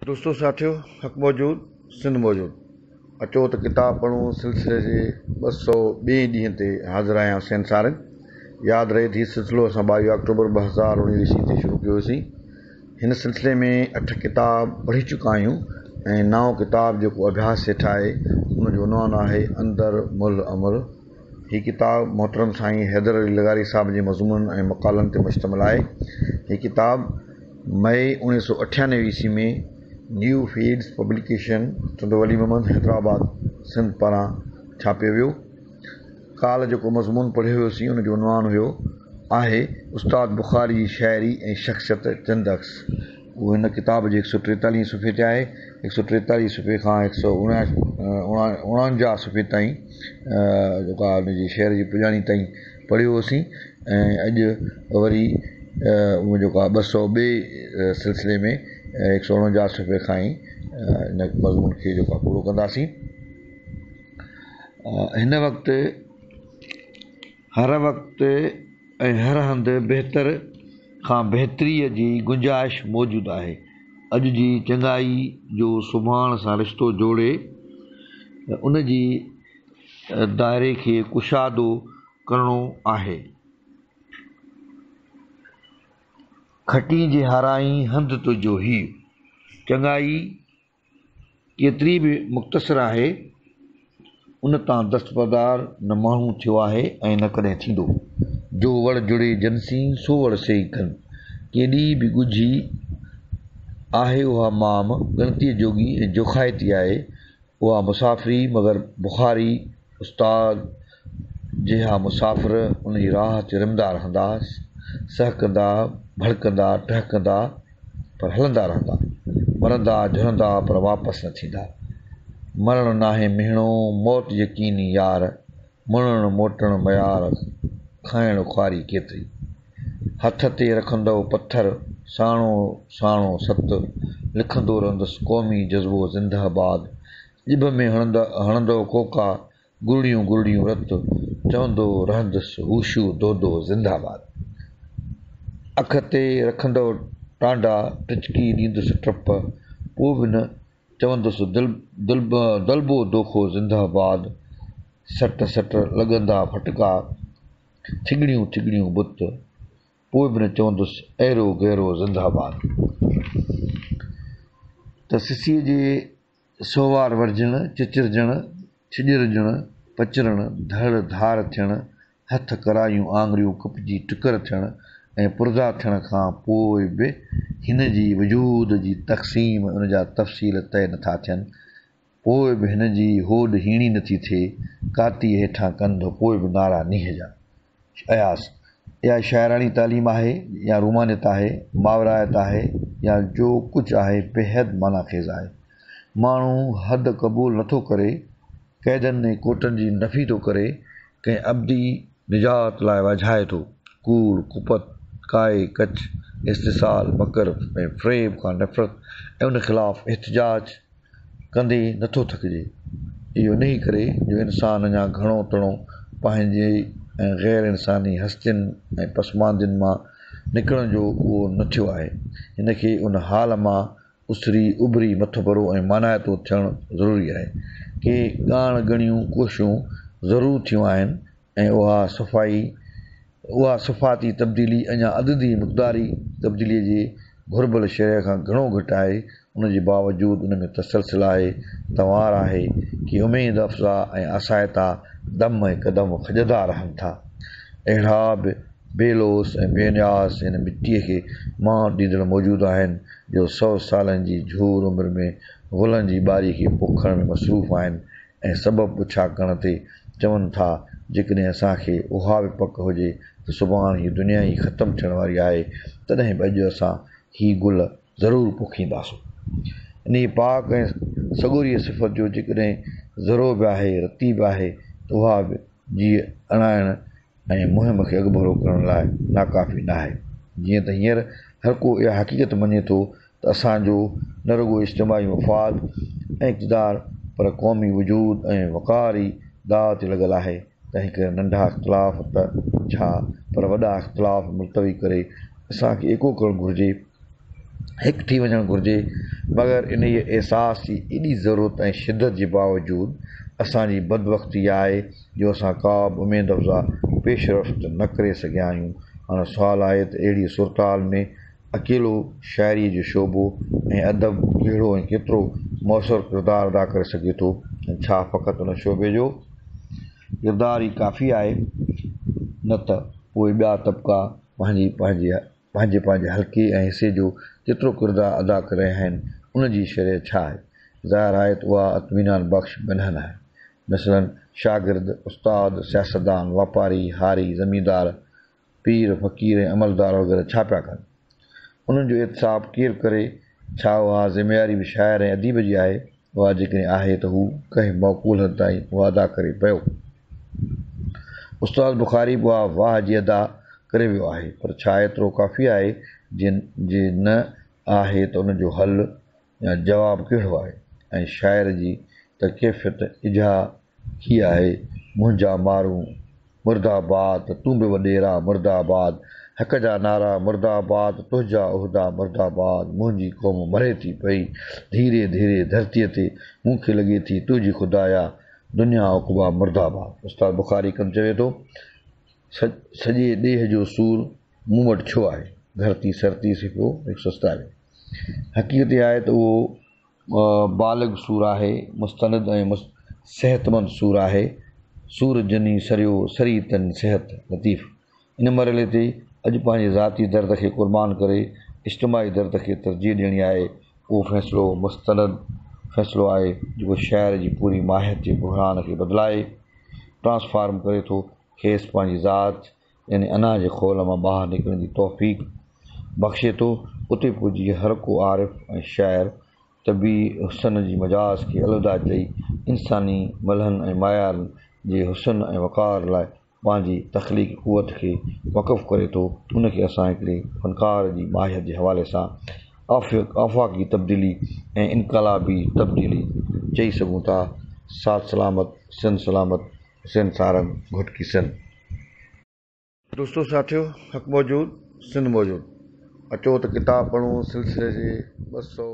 दोस्तों साथियों, हक़ मौजूद सिंध मौजूद अचो त किताब पढ़ूं सिलसिले जे 202 ॾींहं ते हाज़िर आहियां हुसैन सारंग। यादि रहे थी सिलसिलो असां 22 अक्टूबर 2019 ईस्वी ते शुरू कयोसीं। हिन सिलसिले में 8 किताब पढ़ी चुका आहियूं ऐं 9 किताब जेको अभ्यास हेठि आहे उनजो उनवान आहे अंदर मुल अमल। हीअ किताब मोहतरम साईं हैदर अली लगारी साहिब जे मज़मून ऐं मक़ालनि ते मुश्तमिल आहे। हीअ किताब मई 1998 ईस्वी में new feeds publication Chandwali Mohammad Hyderabad Sindh पारां छापियो वियो। काल जेको मज़मून पढ़ियो हुयोसीं उनजो उनवान हुयो आहे उस्ताद बुखारी जी शाइरी ऐं शख़्सियत चंद अक्स। उहो हिन किताब जे 143 सुफ़े ते आहे। 143 सुफ़े खां 149 सुफ़े ताईं जेका हुनजी शेर जी पुॼाणी ताईं पढ़ियो हुयोसीं ऐं अॼु वरी उहो जेको आहे 202 सिलसिले में 149 सुफ़े खां ई हिन मज़मून खे जेको आहे पूरो कंदासीं। हिन वक़्तु हर वक़्तु ऐं हर हंधि बहितर खां बहितरीअ जी गुंजाइश मौजूदु आहे। अॼु जी चङाई जो सुभाणे सां रिश्तो जोड़े उन जी दायरे खे कुशादो करिणो आहे। खटी जे हाराई हंध तुंहिंजो ही चङाई केतिरी बि मुख़्तसिर आहे उन तां दस्तबरदार न माण्हू थियो आहे ऐं न कॾहिं थींदो। जो वड़ जुड़े जनसी सो वड़ सही कनि केॾी बि ॻुझी आहे उहा माम ॻणतीअ जोगी ऐं जोखाइती आहे उहा मुसाफ़िरी मगर बुखारी उस्ताद जिहा मुसाफ़िर उनजी राह ते रिमदा रहंदा सहकंदा भड़कंदा टहकंदा पर हलंदा रहंदा मरंदा झुरंदा पर वापसि न थींदा। मरण नाहे मिहिणो मौत यकीनी यार मुड़ण मोटण मयार खाइण ख़्वारी केतिरी हथ ते रखंदो पत्थर साणो साणो सत लिखंदो रहंदुसि क़ौमी जज़्बो ज़िंदाबाद ॼिभ में हणंदो कोका गुरड़ियूं गुरड़ियूं रत चवंदो रहंदुसि हूशू दोदो ज़िंदाबाद अख ते रखंदो टांडा टिचकी ॾींदुसि टप पोइ बि न चवंदुसि दलबो दोखो ज़िंदाबाद सट सट लॻंदा फटका थिगड़ियूं थिगड़ियूं बुत पोइ बि न चवंदुसि अहिड़ो गहिरो ज़िंदाबाद। त सिसीअ जे सोवार वरजण चिचिरजण छिॼिरजण पचरण धड़ धार थियण हथ करायूं आङरियूं कपजी टुकर थियण ऐं पुरज़ा थियण खां पोइ बि हिन जी वजूद जी तक़सीम उन जा तफ़सील तय नथा थियनि पोइ बि हिन जी होॾ हीणी नथी थिए काती हेठां कंध पोइ बि नारा नीह जा अयास। इहा शाइरानी तालीम आहे या रूमानियत आहे मावरायत आहे या जो कुझु आहे बेहद माना ख़ेज़ आहे। माण्हू हद क़बूल नथो करे क़ैदनि ऐं कोटनि जी नफ़ी थो करे कंहिं अब्दी निजात लाइ वझाए थो कूड़ कुपत काए कच इस्तिसाल मकर ऐं फ़्रेब खां नफ़रत ऐं उन ख़िलाफ़ु एहतिजाज कंदे नथो थकिजे। इहो इन करे जो इंसान अञा घणो तणो पंहिंजे ऐं ग़ैर इंसानी हस्तियुनि ऐं पसमांदियुनि मां निकिरण जो उहो न थियो आहे। हिन खे उन हाल मां उसरी उभरी मथो भरो ऐं मानाइतो थियणु ज़रूरी आहे। के ॻाण ॻणियूं कोशिशूं ज़रूरु थियूं आहिनि ऐं उहा सफ़ाती तब्दीली अञा अददी मक़दारी तब्दीलीअ जे घुरबल शइ खां घणो घटि आहे। उनजे बावजूदि उन में तसलसल आहे तवार आहे कि उमेद अफ़ज़ा ऐं आसाइता दम ऐं क़दम खॼंदा रहनि था। अहिड़ा बि बेलोस ऐं बेनियास हिन मिटीअ खे मौत ॾींदड़ मौजूदु आहिनि जो 100 सालनि जी झूर उमिरि में गुलनि जी ॿारी खे पोखण में मसरूफ़ आहिनि ऐं सबबु पुछा करण ते चवनि था जेकॾहिं असांखे उहा बि पक हुजे त सुभाणे हीअ दुनिया ई ख़तमु थियण वारी आहे तॾहिं बि अॼु असां हीअ गुल ज़रूरु पोखींदासीं। इन पाक ऐं सॻोरीअ सिफ़त जो जेकॾहिं ज़रो बि आहे रती बि आहे त उहा बि जीअं अणाइण ऐं मुहिम खे अॻुभरो करण लाइ नाकाफ़ी न आहे। जीअं त हींअर हर को इहा हक़ीक़त मञे थो त असांजो न रुॻो इज्तिमाही मफ़ाद ऐं इक़्तिदार पर क़ौमी वजूद ऐं वक़ारी दाव ते लॻल आहे। तंहिं करे नंढा इख़्तिलाफ़ त छा पर वॾा इख़्तिलाफ़ मुल्तवी करे असांखे एको करणु घुरिजे हिकु थी वञणु घुरिजे, मगर इन जे अहसास जी एॾी ज़रूरत ऐं शिदत जे बावजूदु असांजी बदबख़्ती आहे जो असां का बि उमेद अफ़ज़ा पेशरफ़्त न करे सघिया आहियूं। हाणे सुवालु आहे त अहिड़ी सूरताल में अकेलो शाइरीअ जो शोबो ऐं अदब कहिड़ो ऐं केतिरो मौसर किरदारु अदा करे सघे थो, ऐं छा फ़क़ति उन शोबे जो किरदारु ई काफ़ी आहे, न त पोइ ॿिया तबिका पंहिंजे हल्के ऐं हिसे जो केतिरो किरदारु अदा करे रहिया आहिनि, उन जी शरह छा आहे? ज़ाहिर आहे त उहा इत्मीनान बख़्श ॿिन्हनि आहे। मसलन शागिर्द, उस्ताद, सियासतदान, वापारी, हारी, ज़मींदार, पीर, फ़क़ीर ऐं अमलदार वग़ैरह छा पिया कनि? उन्हनि जो एतिसाब केरु करे? छा उहा ज़िमेवारी बि शाइर ऐं अदीब जी आहे? उहा जेकॾहिं आहे त हू कंहिं मौक़ूल हद ताईं उहा अदा करे पियो। उस्ताद बुख़ारी बि उहा वाह जी अदा करे वियो आहे, पर छा एतिरो काफ़ी आहे? जे न आहे त उनजो हल या जवाबु कहिड़ो आहे? ऐं शाइर जी त कैफ़ियत इजा ही आहे, मुंहिंजा माण्हू मुर्दाबाद, तूं बि वॾेरा मुर्दाबाद, हक़ जा नारा मुर्दाबाद, तुंहिंजा उहिदा मुर्दाबाद, मुंहिंजी क़ौम मरे थी पई धीरे धीरे धरतीअ ते, मूंखे लॻे थी तुंहिंजी ख़ुदाया दुनिया उक़बा मुर्दाबाद। उस्ताद बुख़ारी कम चवे थो, सॼे ॾेह जो सूर मूं वटि छो आहे? धरती सरती सिखो 127। हक़ीक़त आहे त उहो बालिग़ सूर आहे, मुस्तनद ऐं सेहतमंद सूर आहे। सूर जनी सरियो सरी तन सेहत लतीफ़। इन मरहले ते अॼु पंहिंजे ज़ाती दर्द खे क़ुर्बान करे इज्तिमाही दर्द खे तरजीह ॾियणी आहे। उहो फ़ैसिलो मुस्तनद फ़ैसिलो आहे जेको शाइर जी पूरी माहियत जे बुहरान खे बदिलाए ट्रांसफार्म करे थो, खेसि पंहिंजी ज़ात यानी अना जे खोल मां ॿाहिरि निकिरण जी तौफ़ीक़ बख़्शे थो। उते पुॼी हर को आरिफ़ ऐं शाइर तबी हुसन जी मजाज़ खे अलविदा चई इंसानी मलहनि ऐं मायारनि जे हुसन ऐं वक़ार लाइ पंहिंजी तख़लीक़ी क़ुवत खे वक़फ़ करे थो। उनखे असां हिकिड़े फ़नकार जी माहियत जे हवाले सां आफ़ाक़ी तब्दीली ऐं इनक़लाबी तब्दीली चई सघूं था। साथ सलामत, सिंध सलामत, हुसैन सारंग, घुटकी सिंध। दोस्तो साथियो, हक़ मौजूद, सिंध मौजूद। अचो त किताब पढ़ूं सिलसिले जे 200